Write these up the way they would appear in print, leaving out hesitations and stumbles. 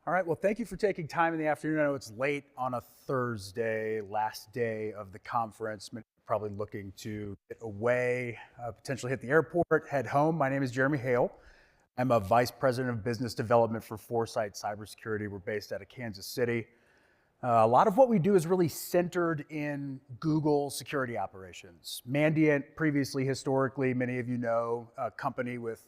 All right, well, thank you for taking time in the afternoon. I know it's late on a Thursday, last day of the conference. Many are probably looking to get away, potentially hit the airport, head home. My name is Jeremy Hale. I'm a Vice President of Business Development for Foresight Cybersecurity. We're based out of Kansas City. A lot of what we do is really centered in Google security operations. Mandiant, previously, historically, many of you know, a company with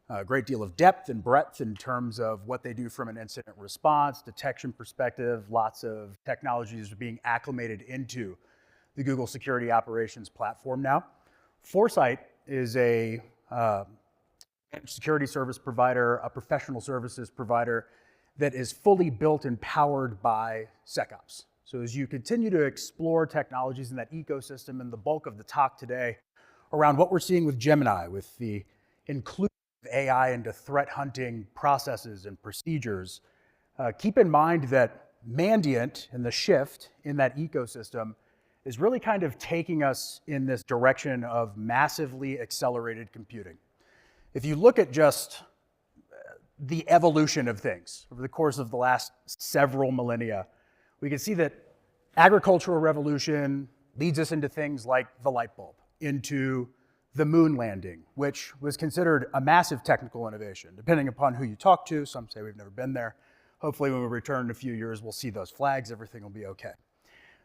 a great deal of depth and breadth in terms of what they do from an incident response, detection perspective. Lots of technologies are being acclimated into the Google Security Operations platform now. Foresight is a security service provider, a professional services provider that is fully built and powered by SecOps. So as you continue to explore technologies in that ecosystem, and the bulk of the talk today around what we're seeing with Gemini, with the inclusion AI into threat hunting processes and procedures, keep in mind that Mandiant and the shift in that ecosystem is really kind of taking us in this direction of massively accelerated computing. If you look at just the evolution of things over the course of the last several millennia, we can see that agricultural revolution leads us into things like the light bulb, into the moon landing, which was considered a massive technical innovation. Depending upon who you talk to, some say we've never been there. Hopefully when we return in a few years, we'll see those flags, everything will be okay.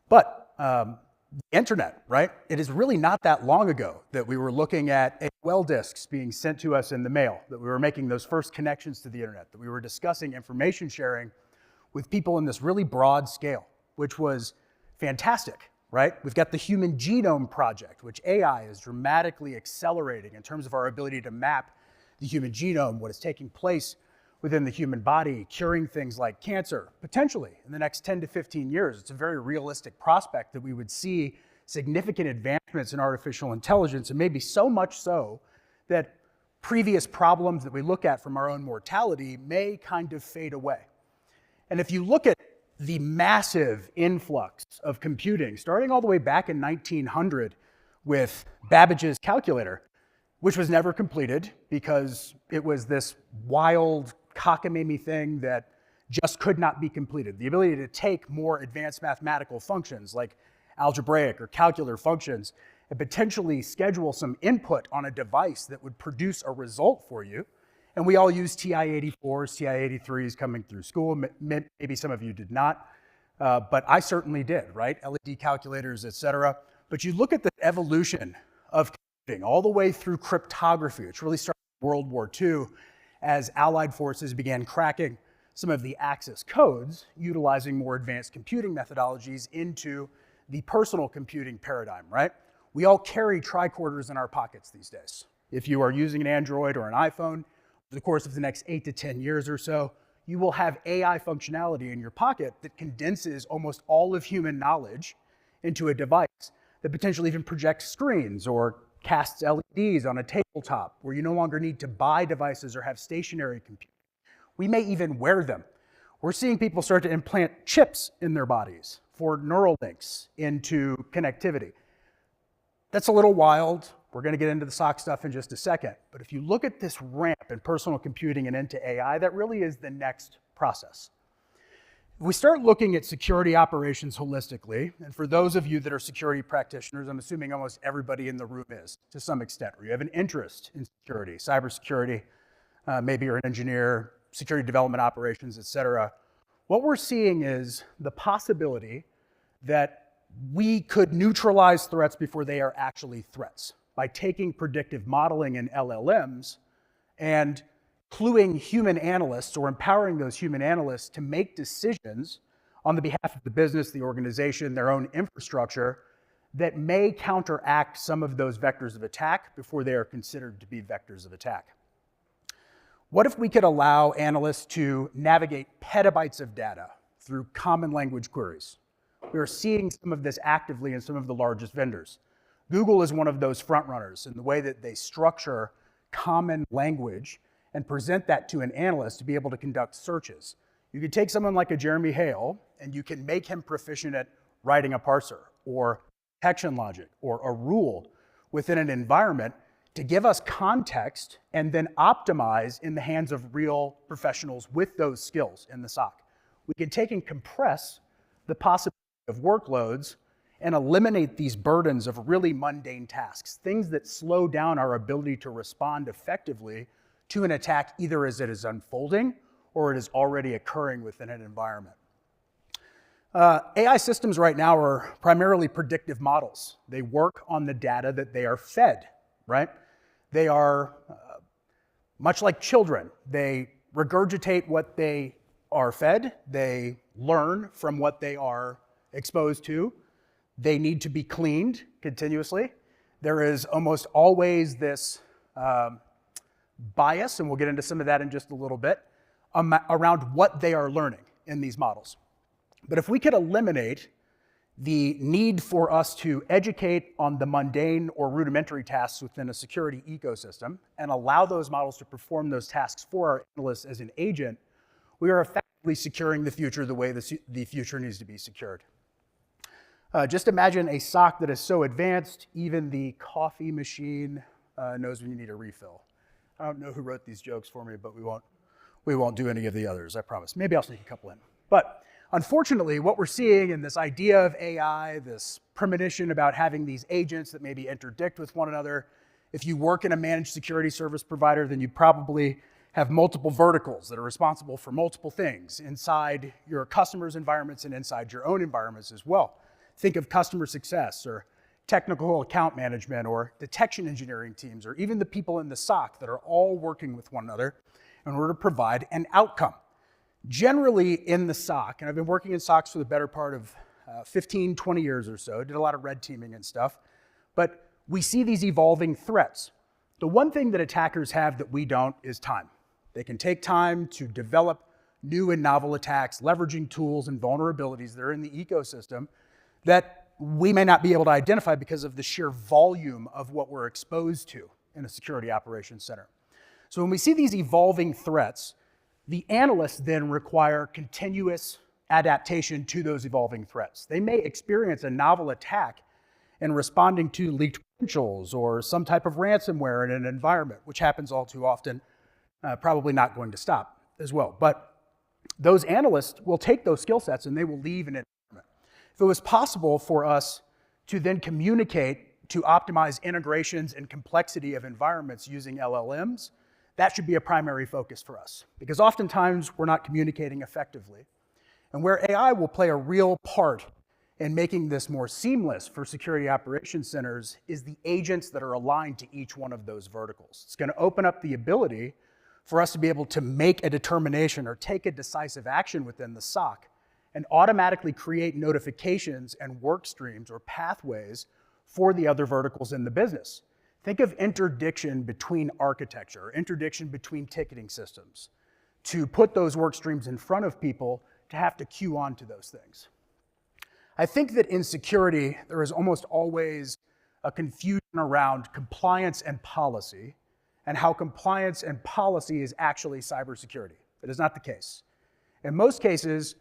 But the internet, right? It is really not that long ago that we were looking at AOL disks being sent to us in the mail, that we were making those first connections to the internet, that we were discussing information sharing with people in this really broad scale, which was fantastic. Right? We've got the Human Genome Project, which AI is dramatically accelerating in terms of our ability to map the human genome, what is taking place within the human body, curing things like cancer, potentially in the next 10 to 15 years. It's a very realistic prospect that we would see significant advancements in artificial intelligence, and maybe so much so that previous problems that we look at from our own mortality may kind of fade away. And if you look at the massive influx of computing, starting all the way back in 1900 with Babbage's calculator, which was never completed because it was this wild cockamamie thing that just could not be completed. The ability to take more advanced mathematical functions like algebraic or calcular functions and potentially schedule some input on a device that would produce a result for you. And we all use TI-84s, TI-83s coming through school. Maybe some of you did not, but I certainly did, right? LED calculators, et cetera. But you look at the evolution of computing all the way through cryptography, which really started in World War II as Allied forces began cracking some of the Axis codes, utilizing more advanced computing methodologies into the personal computing paradigm, right? We all carry tricorders in our pockets these days. If you are using an Android or an iPhone, over the course of the next 8 to 10 years or so, you will have AI functionality in your pocket that condenses almost all of human knowledge into a device that potentially even projects screens or casts LEDs on a tabletop where you no longer need to buy devices or have stationary computing. We may even wear them. We're seeing people start to implant chips in their bodies for neural links into connectivity. That's a little wild. We're going to get into the SOC stuff in just a second. But if you look at this ramp in personal computing and into AI, that really is the next process. If we start looking at security operations holistically, and for those of you that are security practitioners, I'm assuming almost everybody in the room is to some extent, or you have an interest in security, cybersecurity, maybe you're an engineer, security development operations, et cetera. What we're seeing is the possibility that we could neutralize threats before they are actually threats by taking predictive modeling and LLMs and cluing human analysts or empowering those human analysts to make decisions on the behalf of the business, the organization, their own infrastructure that may counteract some of those vectors of attack before they are considered to be vectors of attack. What if we could allow analysts to navigate petabytes of data through common language queries? We are seeing some of this actively in some of the largest vendors. Google is one of those front runners in the way that they structure common language and present that to an analyst to be able to conduct searches. You could take someone like a Jeremy Hale and you can make him proficient at writing a parser or detection logic or a rule within an environment to give us context and then optimize in the hands of real professionals with those skills in the SOC. We can take and compress the possibility of workloads and eliminate these burdens of really mundane tasks, things that slow down our ability to respond effectively to an attack either as it is unfolding or it is already occurring within an environment. AI systems right now are primarily predictive models. They work on the data that they are fed, right? They are much like children. They regurgitate what they are fed. They learn from what they are exposed to. They need to be cleaned continuously. There is almost always this bias, and we'll get into some of that in just a little bit, around what they are learning in these models. But if we could eliminate the need for us to educate on the mundane or rudimentary tasks within a security ecosystem and allow those models to perform those tasks for our analysts as an agent, we are effectively securing the future the way the future needs to be secured. Just imagine a SOC that is so advanced, even the coffee machine knows when you need a refill. I don't know who wrote these jokes for me, but we won't do any of the others, I promise. Maybe I'll sneak a couple in. But unfortunately, what we're seeing in this idea of AI, this premonition about having these agents that maybe interdict with one another, if you work in a managed security service provider, then you probably have multiple verticals that are responsible for multiple things inside your customers' environments and inside your own environments as well. Think of customer success or technical account management or detection engineering teams or even the people in the SOC that are all working with one another in order to provide an outcome. Generally in the SOC, and I've been working in SOCs for the better part of 15, 20 years or so, did a lot of red teaming and stuff, but we see these evolving threats. The one thing that attackers have that we don't is time. They can take time to develop new and novel attacks, leveraging tools and vulnerabilities that are in the ecosystem that we may not be able to identify because of the sheer volume of what we're exposed to in a security operations center. So when we see these evolving threats, the analysts then require continuous adaptation to those evolving threats. They may experience a novel attack in responding to leaked credentials or some type of ransomware in an environment, which happens all too often, probably not going to stop as well. But those analysts will take those skill sets and they will leave an environment. If it was possible for us to then communicate to optimize integrations and complexity of environments using LLMs, that should be a primary focus for us, because oftentimes we're not communicating effectively. And where AI will play a real part in making this more seamless for security operations centers is the agents that are aligned to each one of those verticals. It's going to open up the ability for us to be able to make a determination or take a decisive action within the SOC and automatically create notifications and work streams or pathways for the other verticals in the business. Think of interdiction between architecture, interdiction between ticketing systems, to put those work streams in front of people to have to queue on to those things. I think that in security, there is almost always a confusion around compliance and policy and how compliance and policy is actually cybersecurity. That is not the case. In most cases,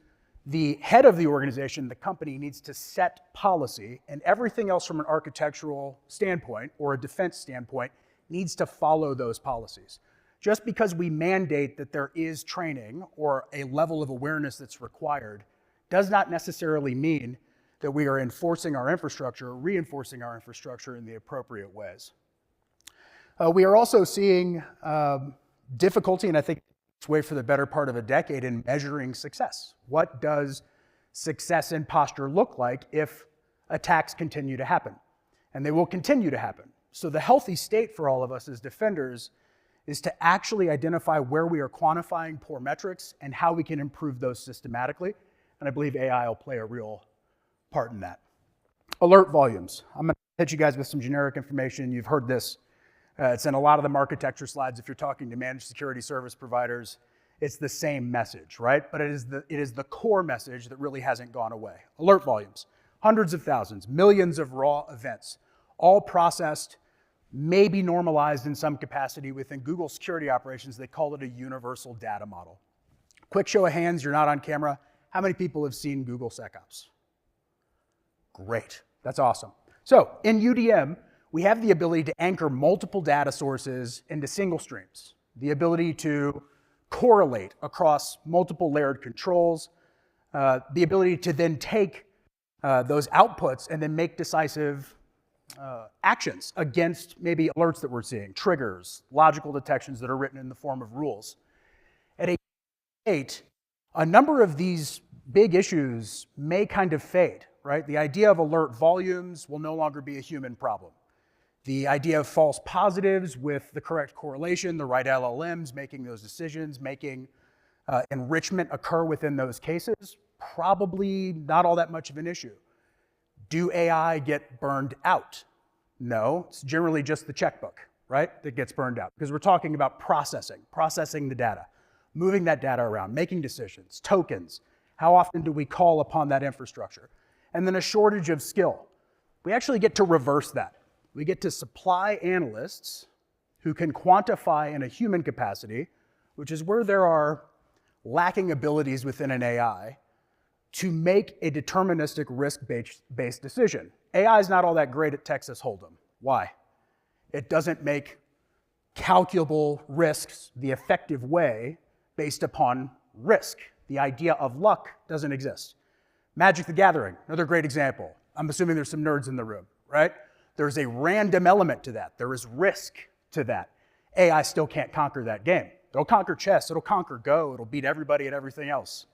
the head of the organization, the company, needs to set policy, and everything else from an architectural standpoint or a defense standpoint needs to follow those policies. Just because we mandate that there is training or a level of awareness that's required does not necessarily mean that we are enforcing our infrastructure or reinforcing our infrastructure in the appropriate ways. We are also seeing difficulty, and I think way for the better part of a decade, in measuring success. What does success and posture look like if attacks continue to happen? And they will continue to happen. So the healthy state for all of us as defenders is to actually identify where we are quantifying poor metrics and how we can improve those systematically. And I believe AI will play a real part in that. Alert volumes. I'm going to hit you guys with some generic information. You've heard this. It's in a lot of the architecture slides. If you're talking to managed security service providers, it's the same message, right? But it is the core message that really hasn't gone away. Alert volumes, hundreds of thousands, millions of raw events, all processed, maybe normalized in some capacity within Google security operations. They call it a universal data model. Quick show of hands, you're not on camera. How many people have seen Google SecOps? Great, that's awesome. So in UDM, we have the ability to anchor multiple data sources into single streams, the ability to correlate across multiple layered controls, the ability to then take those outputs and then make decisive actions against maybe alerts that we're seeing, triggers, logical detections that are written in the form of rules. At 8, a number of these big issues may kind of fade, right? The idea of alert volumes will no longer be a human problem. The idea of false positives with the correct correlation, the right LLMs making those decisions, making enrichment occur within those cases, probably not all that much of an issue. Do AI get burned out? No, it's generally just the checkbook, right, that gets burned out, because we're talking about processing the data, moving that data around, making decisions, tokens. How often do we call upon that infrastructure? And then a shortage of skill. We actually get to reverse that. We get to supply analysts who can quantify in a human capacity, which is where there are lacking abilities within an AI, to make a deterministic risk-based decision. AI is not all that great at Texas Hold'em. Why? It doesn't make calculable risks the effective way based upon risk. The idea of luck doesn't exist. Magic the Gathering, another great example. I'm assuming there's some nerds in the room, right? There's a random element to that. There is risk to that. AI still can't conquer that game. It'll conquer chess, it'll conquer Go, it'll beat everybody at everything else.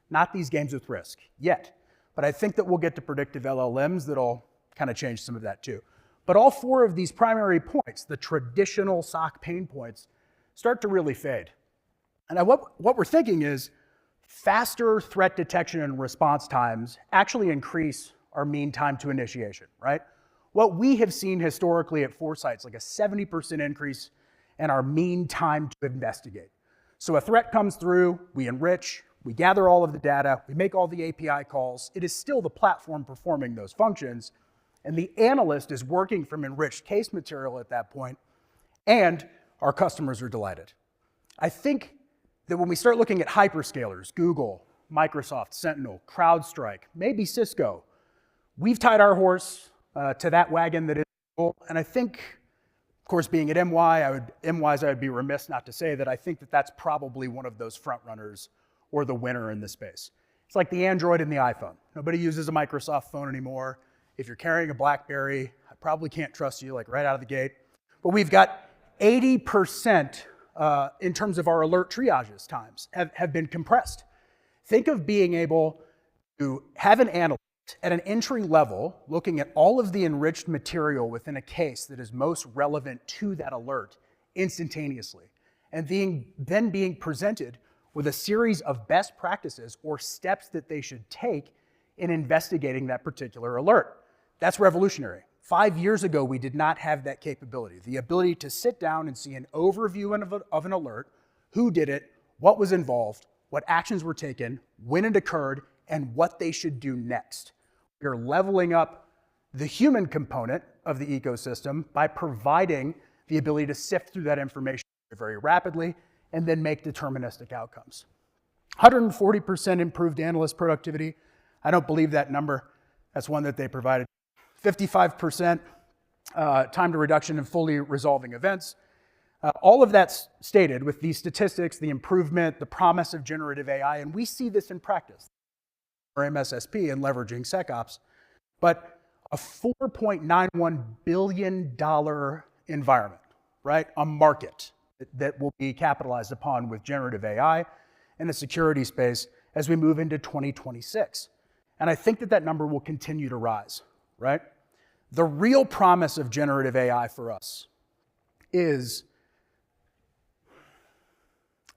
Not these games with risk, yet. But I think that we'll get to predictive LLMs that'll kind of change some of that too. But all 4 of these primary points, the traditional SOC pain points, start to really fade. And what we're thinking is faster threat detection and response times actually increase our mean time to initiation, right? What we have seen historically at Foresight's like a 70% increase in our mean time to investigate. So a threat comes through, we enrich, we gather all of the data, we make all the API calls. It is still the platform performing those functions, and the analyst is working from enriched case material at that point, and our customers are delighted. I think that when we start looking at hyperscalers, Google, Microsoft, Sentinel, CrowdStrike, maybe Cisco, we've tied our horse to that wagon that is Google, and I think, of course, being at I would be remiss not to say that I think that that's probably one of those front runners or the winner in this space. It's like the Android and the iPhone. Nobody uses a Microsoft phone anymore. If you're carrying a BlackBerry, I probably can't trust you like right out of the gate. But we've got 80% in terms of our alert triages times have been compressed. Think of being able to have an analyst at an entry level looking at all of the enriched material within a case that is most relevant to that alert instantaneously, and then being presented with a series of best practices or steps that they should take in investigating that particular alert. That's revolutionary. 5 years ago, we did not have that capability, the ability to sit down and see an overview of an alert, who did it, what was involved, what actions were taken, when it occurred, and what they should do next. We're leveling up the human component of the ecosystem by providing the ability to sift through that information very rapidly and then make deterministic outcomes. 140% improved analyst productivity. I don't believe that number. That's one that they provided. 55% time to reduction in fully resolving events. All of that's stated with these statistics, the improvement, the promise of generative AI, and we see this in practice. Or MSSP and leveraging SecOps, but a $4.91 billion environment, right? A market that will be capitalized upon with generative AI in the security space as we move into 2026. And I think that number will continue to rise, right? The real promise of generative AI for us is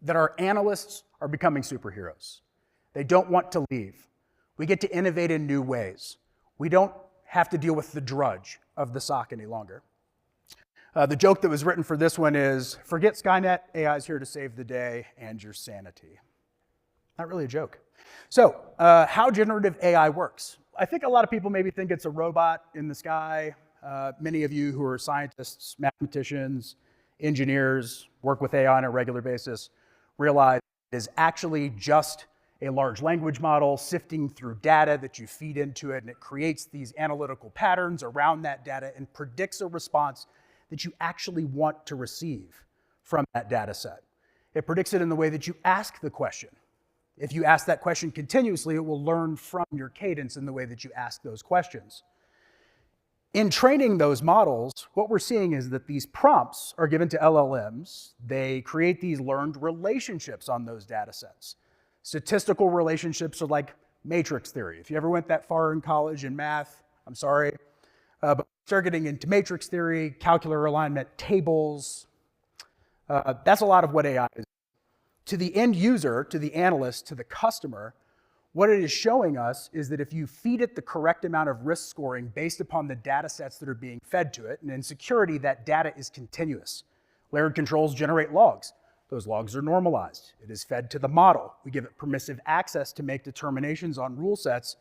that our analysts are becoming superheroes. They don't want to leave. We get to innovate in new ways. We don't have to deal with the drudge of the SOC any longer. The joke that was written for this one is, forget Skynet, AI is here to save the day and your sanity. Not really a joke. So, how generative AI works. I think a lot of people maybe think it's a robot in the sky. Many of you who are scientists, mathematicians, engineers, work with AI on a regular basis, realize it is actually just a large language model, sifting through data that you feed into it, and it creates these analytical patterns around that data and predicts a response that you actually want to receive from that data set. It predicts it in the way that you ask the question. If you ask that question continuously, it will learn from your cadence in the way that you ask those questions. In training those models, what we're seeing is that these prompts are given to LLMs. They create these learned relationships on those data sets. Statistical relationships are like matrix theory. If you ever went that far in college in math, I'm sorry, but start getting into matrix theory, calcular alignment, tables. That's a lot of what AI is. To the end user, to the analyst, to the customer, what it is showing us is that if you feed it the correct amount of risk scoring based upon the data sets that are being fed to it, and in security, that data is continuous. Layered controls generate logs. Those logs are normalized. It is fed to the model. We give it permissive access to make determinations on rule sets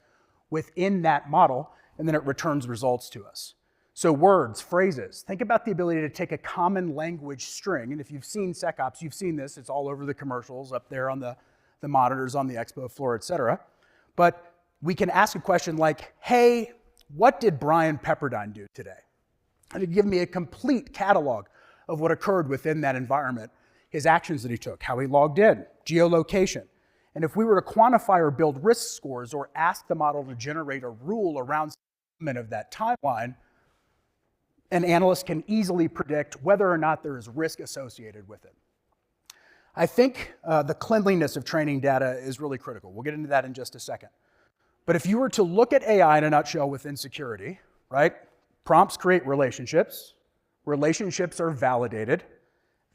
within that model, and then it returns results to us. So words, phrases, think about the ability to take a common language string, and if you've seen SecOps, you've seen this, it's all over the commercials, up there on the monitors on the expo floor, et cetera. But we can ask a question like, hey, what did Brian Pepperdine do today? And it'd give me a complete catalog of what occurred within that environment, his actions that he took, how he logged in, geolocation. And if we were to quantify or build risk scores or ask the model to generate a rule around some element of that timeline, an analyst can easily predict whether or not there is risk associated with it. I think the cleanliness of training data is really critical. We'll get into that in just a second. But if you were to look at AI in a nutshell within security, right? Prompts create relationships. Relationships are validated.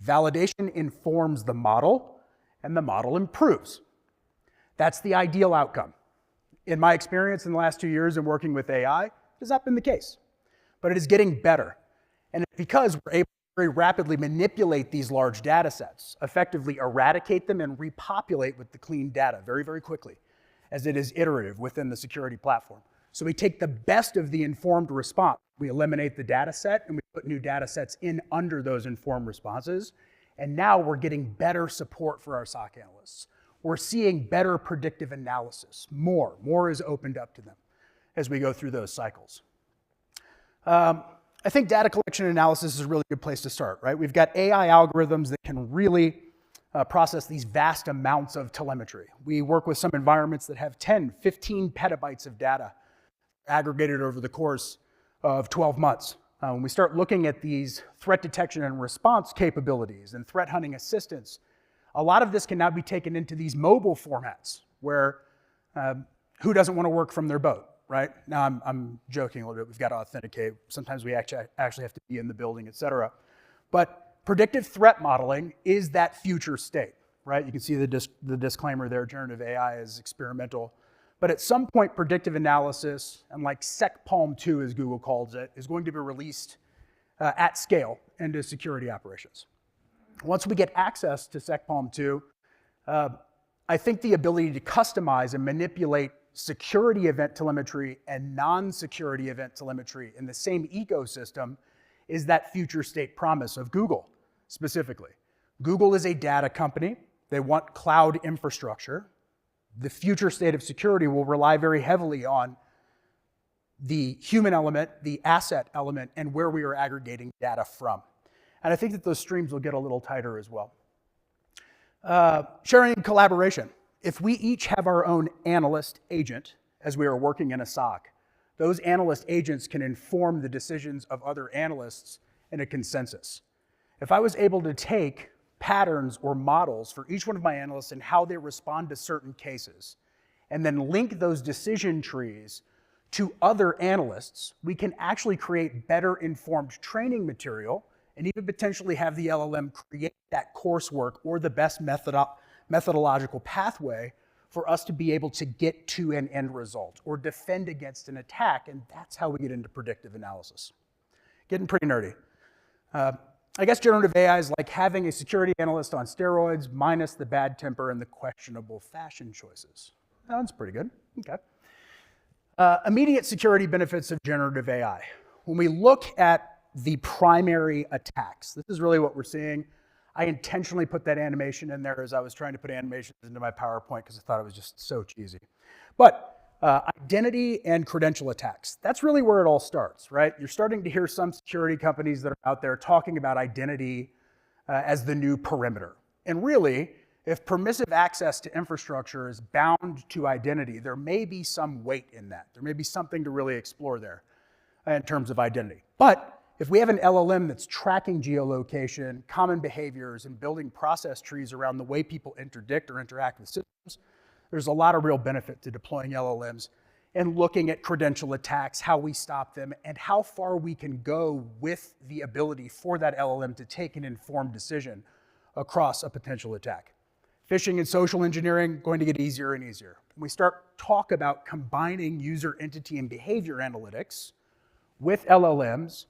Validation informs the model, and the model improves. That's the ideal outcome. In my experience in the last 2 years in working with AI, it has not been the case. But it is getting better. And it's because we're able very rapidly manipulate these large data sets, effectively eradicate them and repopulate with the clean data very, very quickly, as it is iterative within the security platform. So we take the best of the informed response, we eliminate the data set, and we put new data sets in under those informed responses, and now we're getting better support for our SOC analysts. We're seeing better predictive analysis. More is opened up to them as we go through those cycles. I think data collection and analysis is a really good place to start, right? We've got AI algorithms that can really process these vast amounts of telemetry. We work with some environments that have 10, 15 petabytes of data aggregated over the course of 12 months. When we start looking at these threat detection and response capabilities and threat hunting assistance, a lot of this can now be taken into these mobile formats where who doesn't want to work from their boat? Right? Now I'm joking a little bit. We've got to authenticate. Sometimes we actually have to be in the building, et cetera. But predictive threat modeling is that future state, right? You can see the disclaimer there, generative AI is experimental. But at some point, predictive analysis, and like SecPalm 2, as Google calls it, is going to be released at scale into security operations. Once we get access to SecPalm 2, I think the ability to customize and manipulate security event telemetry and non-security event telemetry in the same ecosystem is that future state promise of Google specifically. Google is a data company. They want cloud infrastructure. The future state of security will rely very heavily on the human element, the asset element, and where we are aggregating data from. And I think that those streams will get a little tighter as well. Sharing and collaboration. If we each have our own analyst agent as we are working in a SOC, those analyst agents can inform the decisions of other analysts in a consensus. If I was able to take patterns or models for each one of my analysts and how they respond to certain cases, and then link those decision trees to other analysts, we can actually create better informed training material and even potentially have the LLM create that coursework or the best methodological pathway for us to be able to get to an end result or defend against an attack, and that's how we get into predictive analysis. Getting pretty nerdy. I guess generative AI is like having a security analyst on steroids minus the bad temper and the questionable fashion choices. That one's pretty good. Okay. Immediate security benefits of generative AI. When we look at the primary attacks, this is really what we're seeing. I intentionally put that animation in there as I was trying to put animations into my PowerPoint because I thought it was just so cheesy. But identity and credential attacks, that's really where it all starts, right? You're starting to hear some security companies that are out there talking about identity as the new perimeter. And really, if permissive access to infrastructure is bound to identity, there may be some weight in that. There may be something to really explore there in terms of identity. But if we have an LLM that's tracking geolocation, common behaviors, and building process trees around the way people interdict or interact with systems, there's a lot of real benefit to deploying LLMs and looking at credential attacks, how we stop them, and how far we can go with the ability for that LLM to take an informed decision across a potential attack. Phishing and social engineering going to get easier and easier. When we start talk about combining user entity and behavior analytics with LLMs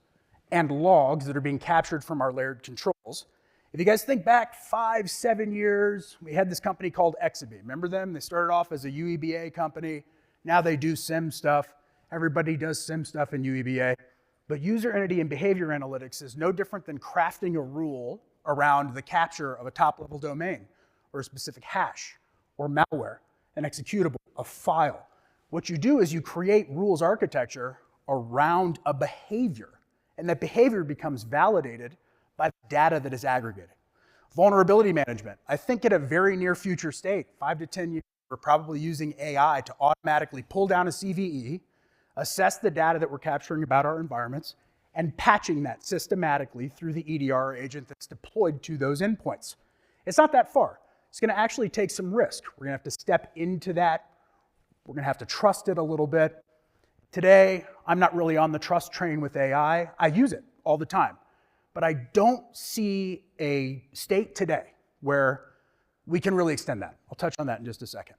and logs that are being captured from our layered controls. If you guys think back 5, 7 years, we had this company called Exaby. Remember them? They started off as a UEBA company. Now they do SIM stuff. Everybody does SIM stuff in UEBA. But user entity and behavior analytics is no different than crafting a rule around the capture of a top-level domain or a specific hash or malware, an executable, a file. What you do is you create rules architecture around a behavior, and that behavior becomes validated by the data that is aggregated. Vulnerability management. I think at a very near future state, 5 to 10 years, we're probably using AI to automatically pull down a CVE, assess the data that we're capturing about our environments, and patching that systematically through the EDR agent that's deployed to those endpoints. It's not that far. It's going to actually take some risk. We're going to have to step into that. We're going to have to trust it a little bit. Today, I'm not really on the trust train with AI. I use it all the time. But I don't see a state today where we can really extend that. I'll touch on that in just a second.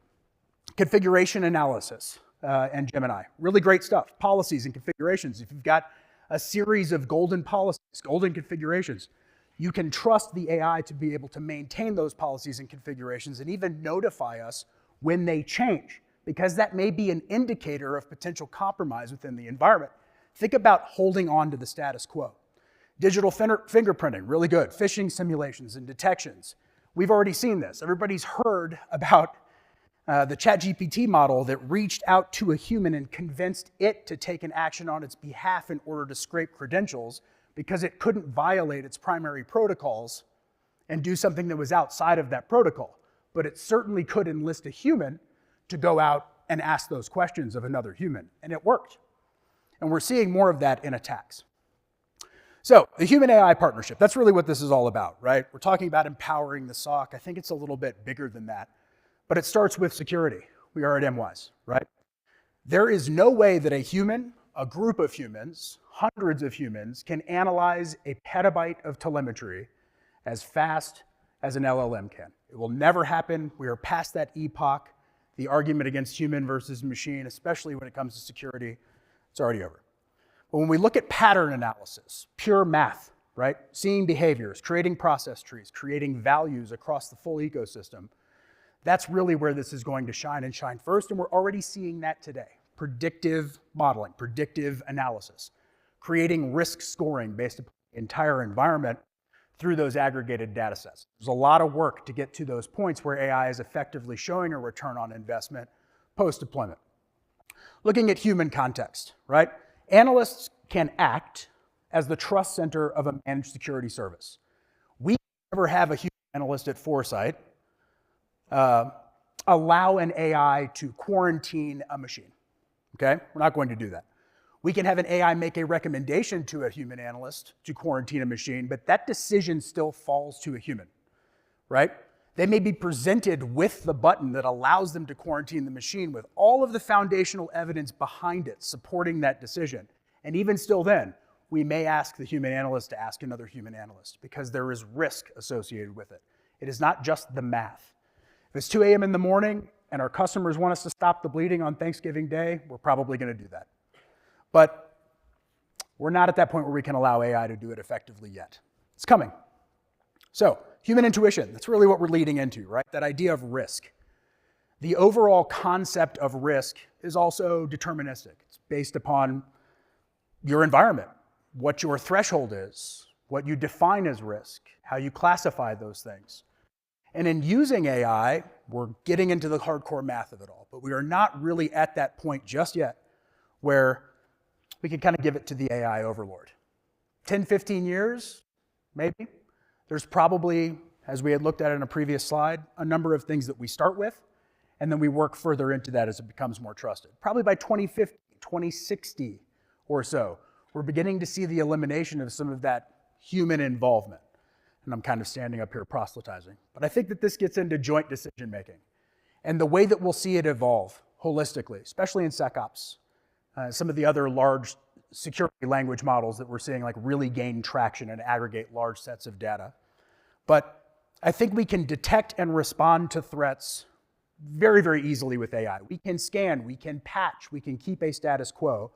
Configuration analysis and Gemini. Really great stuff. Policies and configurations. If you've got a series of golden policies, golden configurations, you can trust the AI to be able to maintain those policies and configurations and even notify us when they change, because that may be an indicator of potential compromise within the environment. Think about holding on to the status quo. Digital fingerprinting, really good. Phishing simulations and detections. We've already seen this. Everybody's heard about the ChatGPT model that reached out to a human and convinced it to take an action on its behalf in order to scrape credentials because it couldn't violate its primary protocols and do something that was outside of that protocol. But it certainly could enlist a human to go out and ask those questions of another human, and it worked. And we're seeing more of that in attacks. So the human-AI partnership, that's really what this is all about, right? We're talking about empowering the SOC. I think it's a little bit bigger than that, but it starts with security. We are at MWise, right? There is no way that a human, a group of humans, hundreds of humans, can analyze a petabyte of telemetry as fast as an LLM can. It will never happen. We are past that epoch. The argument against human versus machine, especially when it comes to security, it's already over. But when we look at pattern analysis, pure math, right? Seeing behaviors, creating process trees, creating values across the full ecosystem, that's really where this is going to shine and shine first, and we're already seeing that today. Predictive modeling, predictive analysis, creating risk scoring based upon the entire environment through those aggregated data sets. There's a lot of work to get to those points where AI is effectively showing a return on investment post-deployment. Looking at human context, right? Analysts can act as the trust center of a managed security service. We never have a human analyst at Foresight allow an AI to quarantine a machine, okay? We're not going to do that. We can have an AI make a recommendation to a human analyst to quarantine a machine, but that decision still falls to a human, right? They may be presented with the button that allows them to quarantine the machine with all of the foundational evidence behind it supporting that decision. And even still then, we may ask the human analyst to ask another human analyst because there is risk associated with it. It is not just the math. If it's 2 a.m. in the morning and our customers want us to stop the bleeding on Thanksgiving Day, we're probably going to do that. But we're not at that point where we can allow AI to do it effectively yet. It's coming. So, human intuition, that's really what we're leading into, right? That idea of risk. The overall concept of risk is also deterministic. It's based upon your environment, what your threshold is, what you define as risk, how you classify those things. And in using AI, we're getting into the hardcore math of it all, but we are not really at that point just yet where we can kind of give it to the AI overlord. 10, 15 years, maybe. There's probably, as we had looked at in a previous slide, a number of things that we start with, and then we work further into that as it becomes more trusted. Probably by 2050, 2060 or so, we're beginning to see the elimination of some of that human involvement. And I'm kind of standing up here proselytizing. But I think that this gets into joint decision making and the way that we'll see it evolve holistically, especially in SecOps. Some of the other large security language models that we're seeing like really gain traction and aggregate large sets of data. But I think we can detect and respond to threats very, very easily with AI. We can scan, we can patch, we can keep a status quo.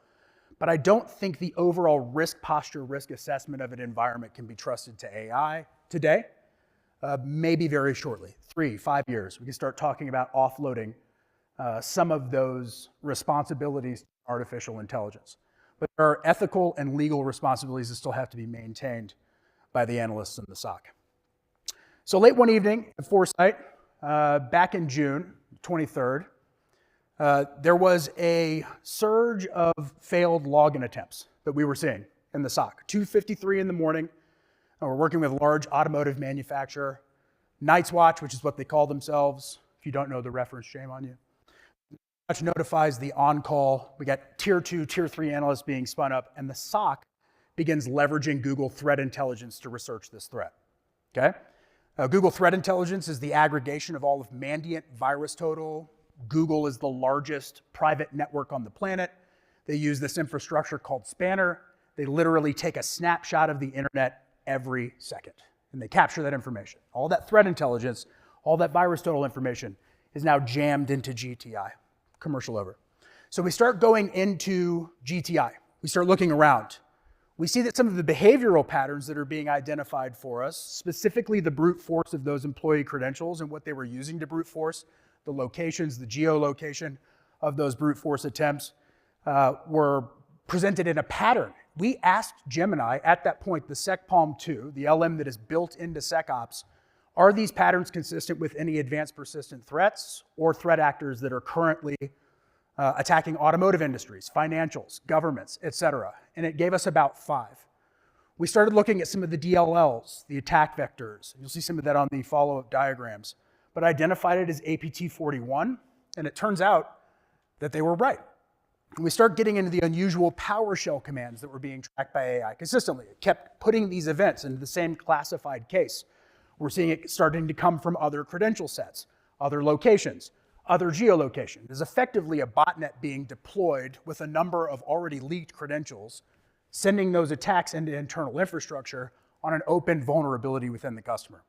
But I don't think the overall risk posture, risk assessment of an environment can be trusted to AI today. Maybe very shortly, 3, 5 years, we can start talking about offloading some of those responsibilities to artificial intelligence. But there are ethical and legal responsibilities that still have to be maintained by the analysts in the SOC. So late one evening at Foresight, back in June 23rd, there was a surge of failed login attempts that we were seeing in the SOC. 2:53 in the morning, we're working with a large automotive manufacturer. Night's Watch, which is what they call themselves. If you don't know the reference, shame on you. Watch notifies the on-call. We got tier 2, tier 3 analysts being spun up, and the SOC begins leveraging Google Threat Intelligence to research this threat. Okay? Google Threat Intelligence is the aggregation of all of Mandiant, VirusTotal. Google is the largest private network on the planet. They use this infrastructure called Spanner. They literally take a snapshot of the internet every second, and they capture that information. All that threat intelligence, all that VirusTotal information is now jammed into GTI. Commercial over. So we start going into GTI. We start looking around. We see that some of the behavioral patterns that are being identified for us, specifically the brute force of those employee credentials and what they were using to brute force, the locations, the geolocation of those brute force attempts were presented in a pattern. We asked Gemini at that point, the SecPalm 2, the LM that is built into SecOps, are these patterns consistent with any advanced persistent threats or threat actors that are currently attacking automotive industries, financials, governments, etc.? And it gave us about 5. We started looking at some of the DLLs, the attack vectors. You'll see some of that on the follow-up diagrams, but identified it as APT41, and it turns out that they were right. And we start getting into the unusual PowerShell commands that were being tracked by AI consistently. It kept putting these events into the same classified case. We're seeing it starting to come from other credential sets, other locations, other geolocation. There's effectively a botnet being deployed with a number of already leaked credentials, sending those attacks into internal infrastructure on an open vulnerability within the customer.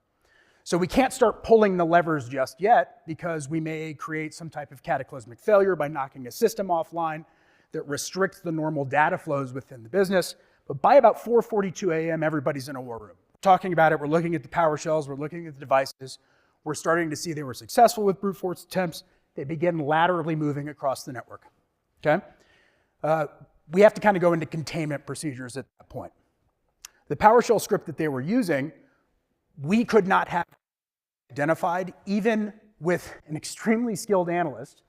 So we can't start pulling the levers just yet because we may create some type of cataclysmic failure by knocking a system offline that restricts the normal data flows within the business. But by about 4:42 a.m., everybody's in a war room. Talking about it, we're looking at the PowerShells, we're looking at the devices, we're starting to see they were successful with brute force attempts. They begin laterally moving across the network, okay? We have to kind of go into containment procedures at that point. The PowerShell script that they were using, we could not have identified, even with an extremely skilled analyst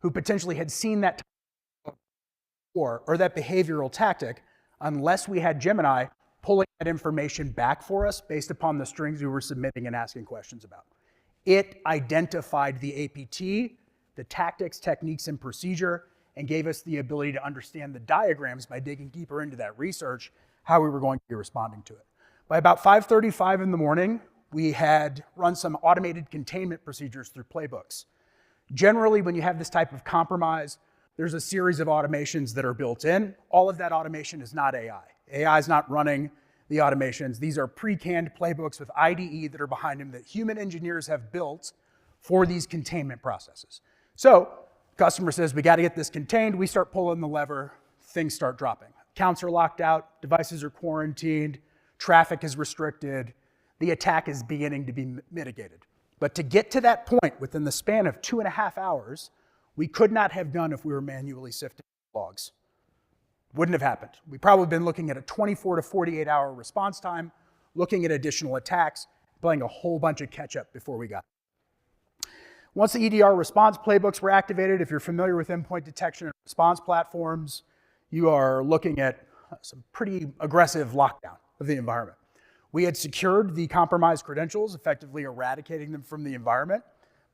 who potentially had seen that or that behavioral tactic, unless we had Gemini pulling that information back for us based upon the strings we were submitting and asking questions about. It identified the APT, the tactics, techniques, and procedure, and gave us the ability to understand the diagrams by digging deeper into that research, how we were going to be responding to it. By about 5:35 in the morning, we had run some automated containment procedures through playbooks. Generally, when you have this type of compromise, there's a series of automations that are built in. All of that automation is not AI. AI is not running the automations. These are pre-canned playbooks with IDE that are behind them that human engineers have built for these containment processes. So, customer says, we got to get this contained. We start pulling the lever, things start dropping. Accounts are locked out, devices are quarantined, traffic is restricted, the attack is beginning to be mitigated. But to get to that point within the span of 2.5 hours, we could not have done if we were manually sifting logs. Wouldn't have happened. We've probably been looking at a 24 to 48 hour response time, looking at additional attacks, playing a whole bunch of catch up before we got it. Once the EDR response playbooks were activated, if you're familiar with endpoint detection and response platforms, you are looking at some pretty aggressive lockdown of the environment. We had secured the compromised credentials, effectively eradicating them from the environment.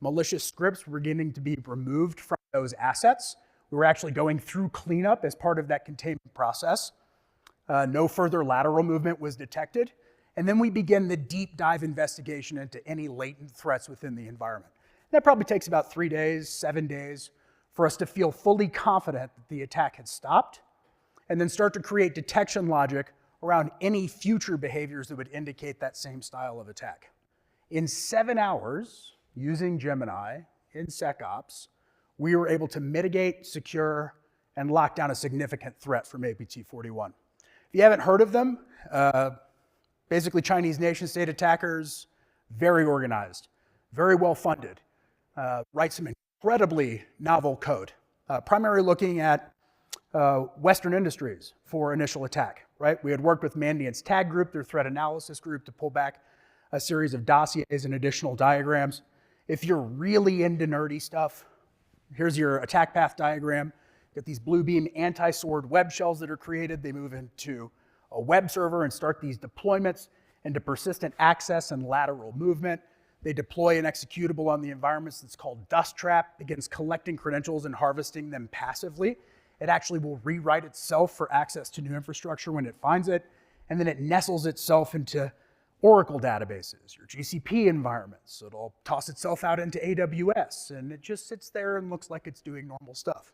Malicious scripts were beginning to be removed from those assets. We were actually going through cleanup as part of that containment process. No further lateral movement was detected. And then we begin the deep dive investigation into any latent threats within the environment. That probably takes about 3 days, 7 days for us to feel fully confident that the attack had stopped, and then start to create detection logic around any future behaviors that would indicate that same style of attack. In 7 hours, using Gemini in SecOps, we were able to mitigate, secure, and lock down a significant threat from APT41. If you haven't heard of them, basically Chinese nation-state attackers, very organized, very well funded, write some incredibly novel code, primarily looking at Western industries for initial attack, right? We had worked with Mandiant's tag group, their threat analysis group, to pull back a series of dossiers and additional diagrams. If you're really into nerdy stuff, here's your attack path diagram. Get these Bluebeam anti-sword web shells that are created. They move into a web server and start these deployments into persistent access and lateral movement. They deploy an executable on the environments that's called Dust Trap, begins collecting credentials and harvesting them passively. It actually will rewrite itself for access to new infrastructure when it finds it, and then it nestles itself into Oracle databases, your GCP environments. So it'll toss itself out into AWS, and it just sits there and looks like it's doing normal stuff.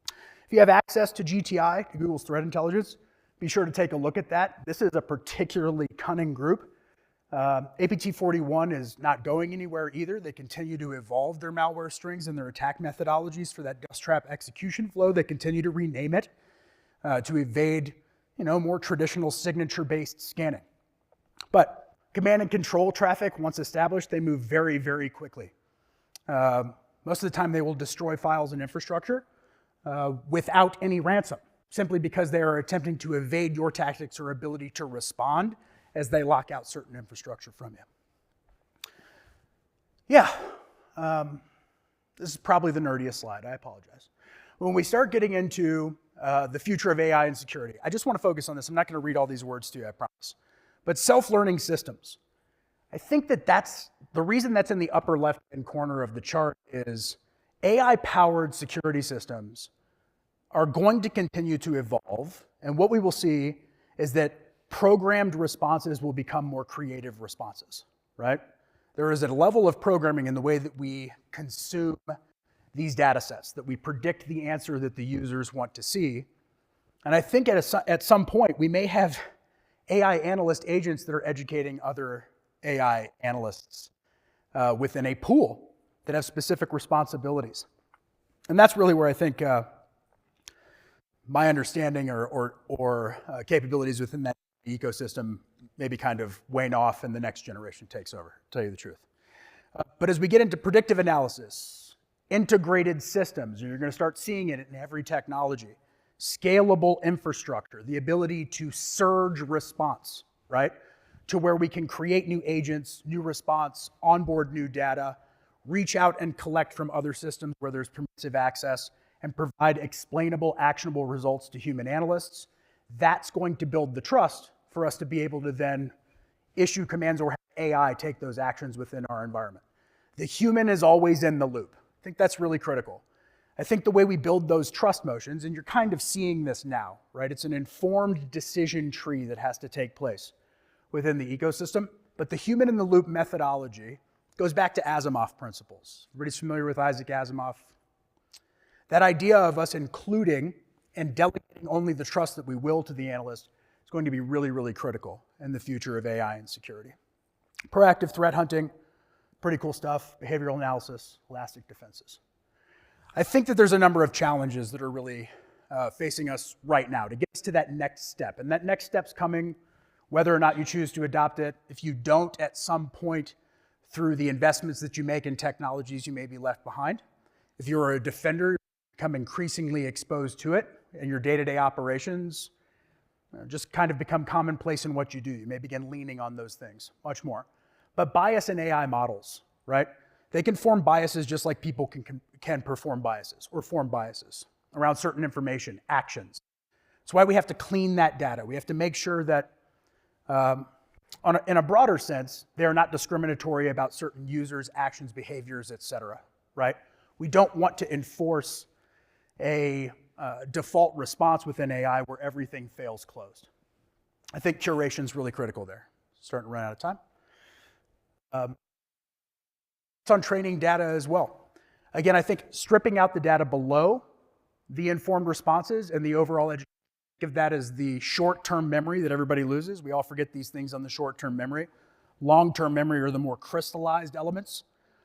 If you have access to GTI, to Google's threat intelligence, be sure to take a look at that. This is a particularly cunning group. APT41 is not going anywhere either. They continue to evolve their malware strings and their attack methodologies for that dust trap execution flow. They continue to rename it to evade, more traditional signature-based scanning. But command and control traffic, once established, they move very, very quickly. Most of the time, they will destroy files and infrastructure without any ransom, simply because they are attempting to evade your tactics or ability to respond as they lock out certain infrastructure from you. This is probably the nerdiest slide, I apologize. When we start getting into the future of AI and security, I just want to focus on this. I'm not going to read all these words to you, I promise. But self-learning systems. I think that's the reason that's in the upper left-hand corner of the chart is AI-powered security systems are going to continue to evolve, and what we will see is that programmed responses will become more creative responses, right? There is a level of programming in the way that we consume these data sets, that we predict the answer that the users want to see. And I think at some point, we may have AI analyst agents that are educating other AI analysts within a pool that have specific responsibilities. And that's really where I think my understanding or capabilities within that ecosystem maybe kind of wane off and the next generation takes over, to tell you the truth. But as we get into predictive analysis, integrated systems, you're going to start seeing it in every technology, scalable infrastructure, the ability to surge response, right? To where we can create new agents, new response, onboard new data, reach out and collect from other systems where there's permissive access, and provide explainable, actionable results to human analysts. That's going to build the trust for us to be able to then issue commands or have AI take those actions within our environment. The human is always in the loop. I think that's really critical. I think the way we build those trust motions, and you're kind of seeing this now, right? It's an informed decision tree that has to take place within the ecosystem, but the human in the loop methodology goes back to Asimov principles. Everybody's familiar with Isaac Asimov? That idea of us including and delegating only the trust that we will to the analyst is going to be really, really critical in the future of AI and security. Proactive threat hunting, pretty cool stuff. Behavioral analysis, elastic defenses. I think that there's a number of challenges that are really facing us right now to get us to that next step. And that next step's coming whether or not you choose to adopt it. If you don't, at some point through the investments that you make in technologies, you may be left behind. If you're a defender, you become increasingly exposed to it and your day-to-day operations just kind of become commonplace in what you do. You may begin leaning on those things much more. But bias in AI models, right? They can form biases just like people can perform biases or form biases around certain information, actions. That's why we have to clean that data. We have to make sure that in a broader sense, they're not discriminatory about certain users, actions, behaviors, et cetera, right? We don't want to enforce a default response within AI where everything fails closed. I think curation is really critical there. Starting to run out of time. It's on training data as well. Again, I think stripping out the data below the informed responses and the overall education, think of that as the short-term memory that everybody loses. We all forget these things on the short-term memory. Long-term memory are the more crystallized elements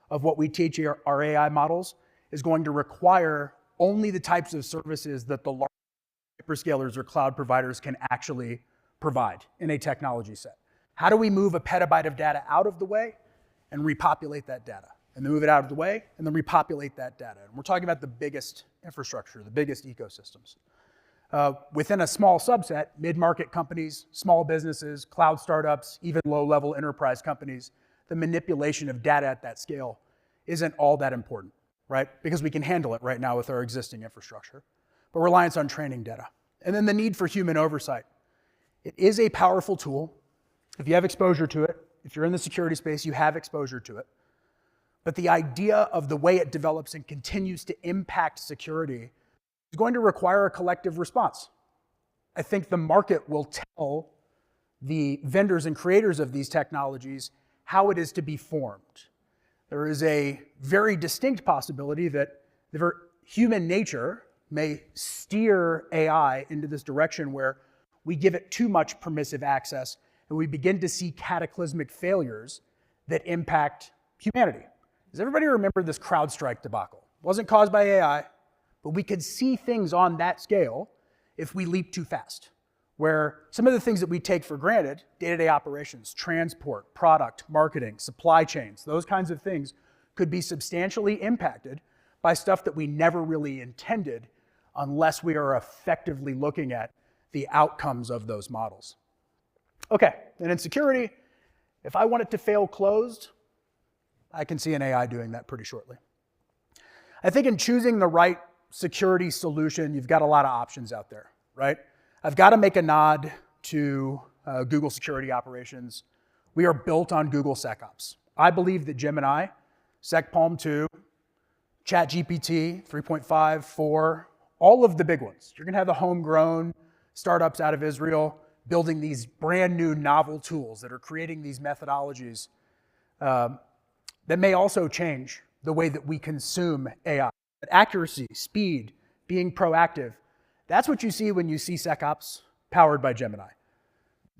of what we teach our AI models, is going to require only the types of services that the large hyperscalers or cloud providers can actually provide in a technology set. How do we move a petabyte of data out of the way and repopulate that data? And then move it out of the way and then repopulate that data. And we're talking about the biggest infrastructure, the biggest ecosystems. Within a small subset, mid-market companies, small businesses, cloud startups, even low-level enterprise companies, the manipulation of data at that scale isn't all that important, right? Because we can handle it right now with our existing infrastructure. But reliance on training data. And then the need for human oversight. It is a powerful tool. If you have exposure to it, if you're in the security space, you have exposure to it. But the idea of the way it develops and continues to impact security is going to require a collective response. I think the market will tell the vendors and creators of these technologies how it is to be formed. There is a very distinct possibility that human nature may steer AI into this direction where we give it too much permissive access and we begin to see cataclysmic failures that impact humanity. Does everybody remember this CrowdStrike debacle? It wasn't caused by AI, but we could see things on that scale if we leap too fast, where some of the things that we take for granted, day-to-day operations, transport, product, marketing, supply chains, those kinds of things could be substantially impacted by stuff that we never really intended unless we are effectively looking at the outcomes of those models. Okay, and in security, if I want it to fail closed, I can see an AI doing that pretty shortly. I think in choosing the right security solution, you've got a lot of options out there, right? I've got to make a nod to Google Security Operations. We are built on Google SecOps. I believe that Gemini, SecPalm 2, ChatGPT 3.5, 4, all of the big ones. You're going to have the homegrown startups out of Israel building these brand new novel tools that are creating these methodologies that may also change the way that we consume AI. But accuracy, speed, being proactive, that's what you see when you see SecOps powered by Gemini.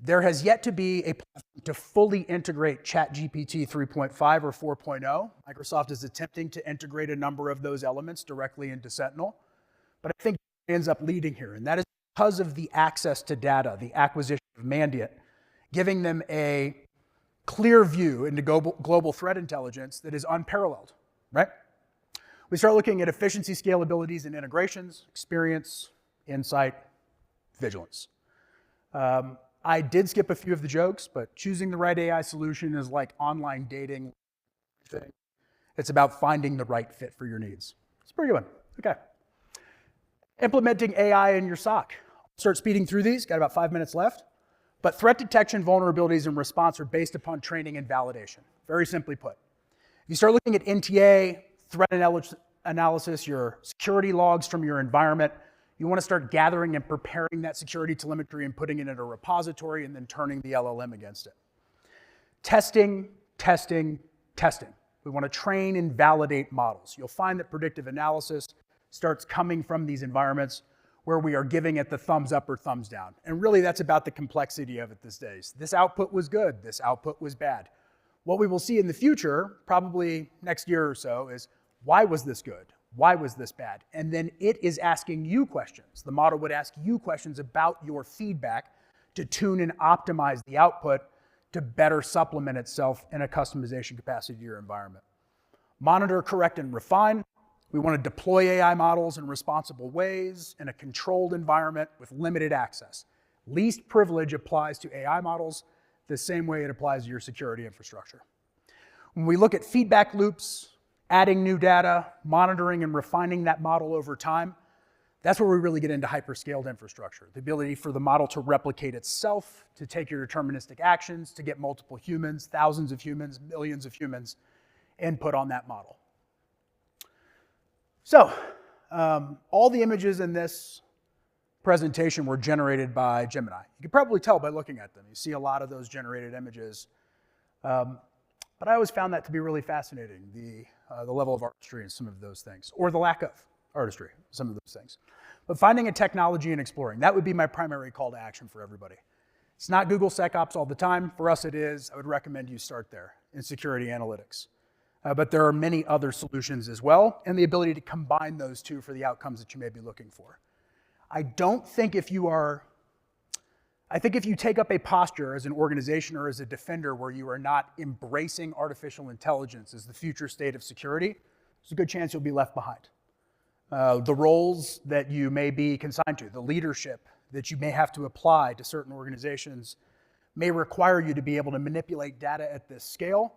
There has yet to be a platform to fully integrate ChatGPT 3.5 or 4.0. Microsoft is attempting to integrate a number of those elements directly into Sentinel. But I think it ends up leading here, and that is because of the access to data, the acquisition of Mandiant, giving them a clear view into global threat intelligence that is unparalleled, right? We start looking at efficiency, scalabilities, and integrations, experience, insight, vigilance. I did skip a few of the jokes, but choosing the right AI solution is like online dating. It's about finding the right fit for your needs. It's a pretty good one. Okay. Implementing AI in your SOC. I'll start speeding through these, got about 5 minutes left. But threat detection, vulnerabilities, and response are based upon training and validation, very simply put. If you start looking at NTA, threat analysis, your security logs from your environment, you want to start gathering and preparing that security telemetry and putting it in a repository and then turning the LLM against it. Testing, testing, testing. We want to train and validate models. You'll find that predictive analysis starts coming from these environments where we are giving it the thumbs up or thumbs down. And really that's about the complexity of it these days. This output was good, this output was bad. What we will see in the future, probably next year or so, is why was this good? Why was this bad? And then it is asking you questions. The model would ask you questions about your feedback to tune and optimize the output to better supplement itself in a customization capacity to your environment. Monitor, correct, and refine. We want to deploy AI models in responsible ways in a controlled environment with limited access. Least privilege applies to AI models the same way it applies to your security infrastructure. When we look at feedback loops, adding new data, monitoring and refining that model over time, that's where we really get into hyperscaled infrastructure. The ability for the model to replicate itself, to take your deterministic actions, to get multiple humans, thousands of humans, millions of humans input on that model. So, all the images in this presentation were generated by Gemini. You can probably tell by looking at them. You see a lot of those generated images. But I always found that to be really fascinating, the level of artistry in some of those things, or the lack of artistry, some of those things. But finding a technology and exploring, that would be my primary call to action for everybody. It's not Google SecOps all the time. For us it is. I would recommend you start there in security analytics. But there are many other solutions as well, and the ability to combine those two for the outcomes that you may be looking for. I think if you take up a posture as an organization or as a defender where you are not embracing artificial intelligence as the future state of security, there's a good chance you'll be left behind. The roles that you may be consigned to, the leadership that you may have to apply to certain organizations may require you to be able to manipulate data at this scale.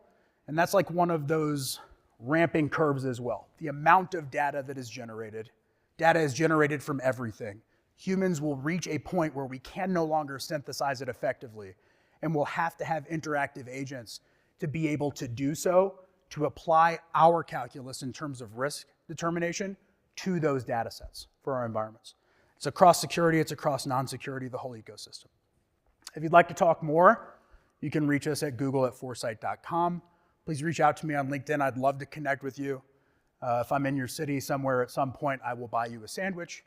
And that's like one of those ramping curves as well. The amount of data that is generated. Data is generated from everything. Humans will reach a point where we can no longer synthesize it effectively, and we'll have to have interactive agents to be able to do so, to apply our calculus in terms of risk determination to those data sets for our environments. It's across security, it's across non-security, the whole ecosystem. If you'd like to talk more, you can reach us at google@foresight.com. Please reach out to me on LinkedIn. I'd love to connect with you. If I'm in your city somewhere at some point, I will buy you a sandwich,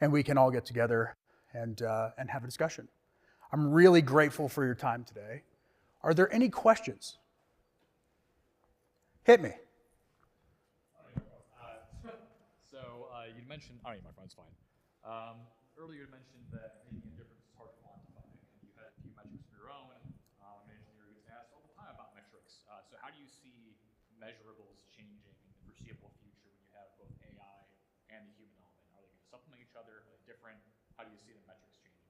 and we can all get together and have a discussion. I'm really grateful for your time today. Are there any questions? Hit me. You mentioned, my phone's fine. Earlier you mentioned that making a difference is hard to quantify. You had a few metrics of your own. An engineer gets asked all the time about metrics. So how do you see measurables changing in the foreseeable future when you have both AI and the human element? Are they going to supplement each other? Are they different? How do you see the metrics changing?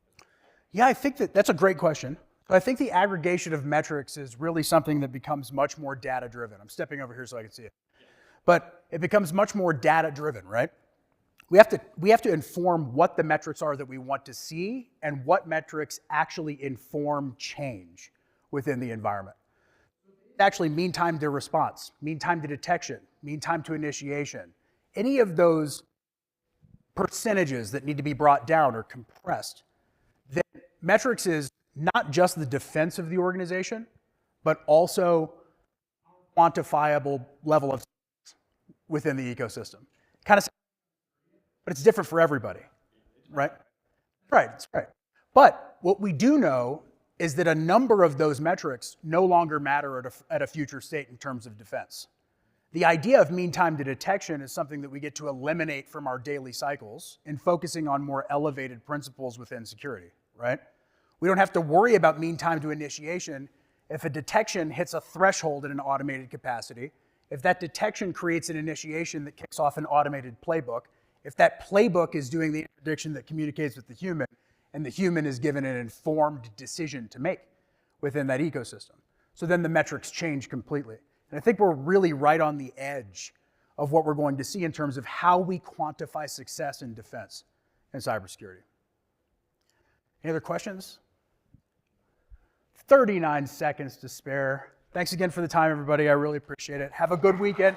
Yeah, I think that's a great question. I think the aggregation of metrics is really something that becomes much more data-driven. I'm stepping over here so I can see it. Yeah. But it becomes much more data-driven, right? We have to inform what the metrics are that we want to see and what metrics actually inform change within the environment. Actually, mean time to response, mean time to detection, mean time to initiation, any of those percentages that need to be brought down or compressed, then metrics is not just the defense of the organization, but also quantifiable level of within the ecosystem. Kind of, but it's different for everybody, right? Right, that's right. But what we do know is that a number of those metrics no longer matter at a future state in terms of defense. The idea of mean time to detection is something that we get to eliminate from our daily cycles in focusing on more elevated principles within security, right? We don't have to worry about mean time to initiation if a detection hits a threshold in an automated capacity, if that detection creates an initiation that kicks off an automated playbook, if that playbook is doing the interdiction that communicates with the human, and the human is given an informed decision to make within that ecosystem. So then the metrics change completely. And I think we're really right on the edge of what we're going to see in terms of how we quantify success in defense and cybersecurity. Any other questions? 39 seconds to spare. Thanks again for the time, everybody. I really appreciate it. Have a good weekend.